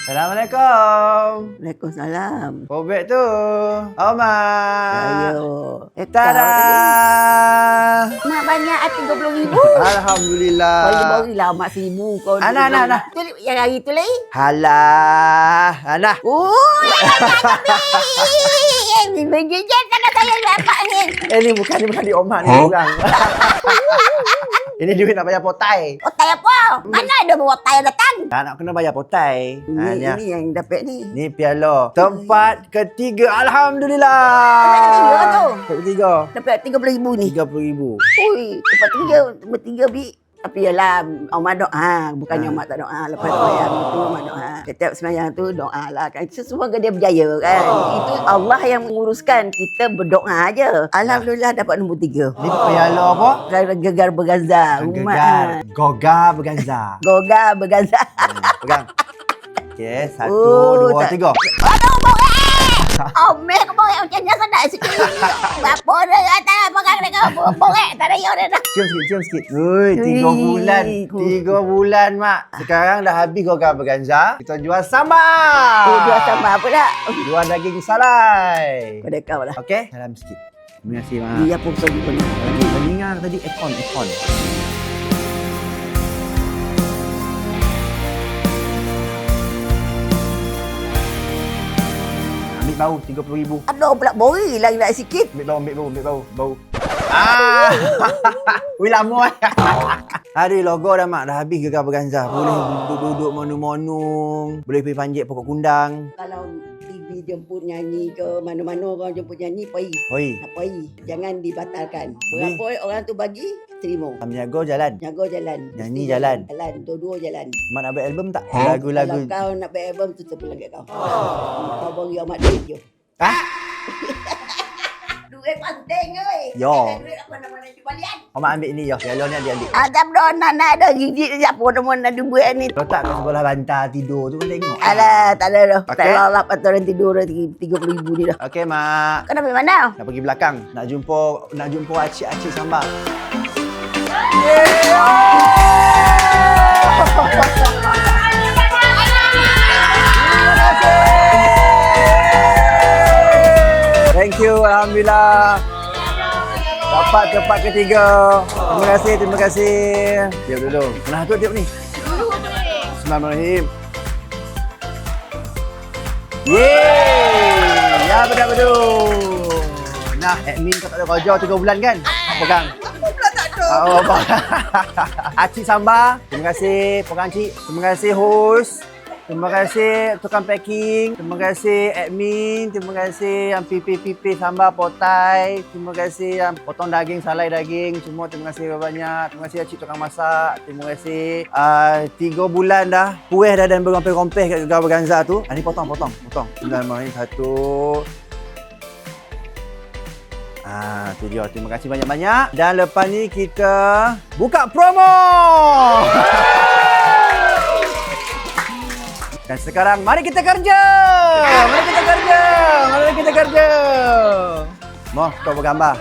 Assalamualaikum. Waalaikumsalam. Pobek tu. Oma. Ayo. Tada. Mak banyak RM30,000. Alhamdulillah. Kau berilah mak RM1,000 kau. Ana. Tu yang hari tu lagi. Halah. Alah. Ni menjejet tanah saya dapat ni. Ni bukan di Oma ni orang. Ini duit nak bayar potai. Potai apa? Mana ada potai datang? Tak nak kena bayar potai. Ini yang dapat ni. Ni piala. Tempat ketiga. Alhamdulillah. Tempat ketiga tu. Tempat ketiga. Dapat RM30,000 ni. RM30,000. Ui, tempat tiga bi. Tapi yalah, Mak doa. Bukannya Mak tak doa. Lepas semayang tu, Mak doa. Setiap semayang tu, doa lah kan. Semoga dia berjaya kan. Itu Allah yang menguruskan. Kita berdoa aja. Alhamdulillah dapat nombor 3. Ni piala apa? Gegar berganza. Gegar. Goga berganza. Goga berganza. Pegang. Okey, 1, 2, 3. Aduh, boleh! Oh, mek boleh macam ni sedap sikit. Bapa dia kata pegang dia boleh. Tak ada yang dah. Cium sikit. Ui, 3 bulan. 3 bulan, Mak. Sekarang dah habis Goga berganza. Kita jual sambal. Oh, jual sambal pula. Jual daging salai. Pada kau lah. Okey, salam sikit. Terima kasih, Mak. Dia pun pergi pernah. Dengar tadi aircon. Ambil bau RM30,000. Aduh, pula bori lagi nak sikit. Ambil bau. Wih lama. Hari logo dah, Mak. Dah habis Gegar Berganza. Boleh duduk monong-monong. Boleh pergi panjat pokok kundang. Kalau TV jemput nyanyi ke mana-mana orang jemput nyanyi, pergi. Oi. Pergi. Jangan dibatalkan. Berapa orang tu bagi, terima. Menjaga jalan. Jaga jalan. Nyanyi jalan. Jalan. Dua-dua jalan. Mak nak buat album tak? Kalau Lagu-lagu. kau nak buat album, tutup langit kau. Kau bagi amat duit je. Hah? Duit penting oi. Yo. Duit apa nama-nama balian. Mak ambil ni yo. Piala ni adik-adik. Ada nak ada gigit siapa nama ada duit ni. Letak kat sebelah bantal tidur tu kan tengok. Alah, tak ada dah. Okey. Tak lalap atau orang tidur dah RM30,000 ni dah. Okey, Mak. Kau nak pergi mana? Nak pergi belakang. Nak jumpa acik-acik sambal. Thank you, alhamdulillah. Dapat tempat ketiga. Terima kasih. Diam dulu. Mana tu tiap ni? Bismillahirrahmanirrahim. Yeay! Ya betul. Nah, admin kau tak ada kerja 3 bulan kan? Pegang. Oh, apa? Acik Sambal, terima kasih. Pegang Cik. Terima kasih host. Terima kasih tukang packing. Terima kasih admin. Terima kasih yang pipi sambal potai. Terima kasih yang potong daging, salai daging. Semua terima kasih banyak. Terima kasih Acik tukang masak. Terima kasih. 3 bulan dah. Puas dah dan berompeh-rompeh kat Gegar Berganza tu. Ni potong. Bismillahirrahmanirrahim. 1. Tu dia. Terima kasih banyak-banyak. Dan lepas ni kita buka promo. Dan sekarang mari kita kerja. Mari kita kerja. Mau kau bergambar.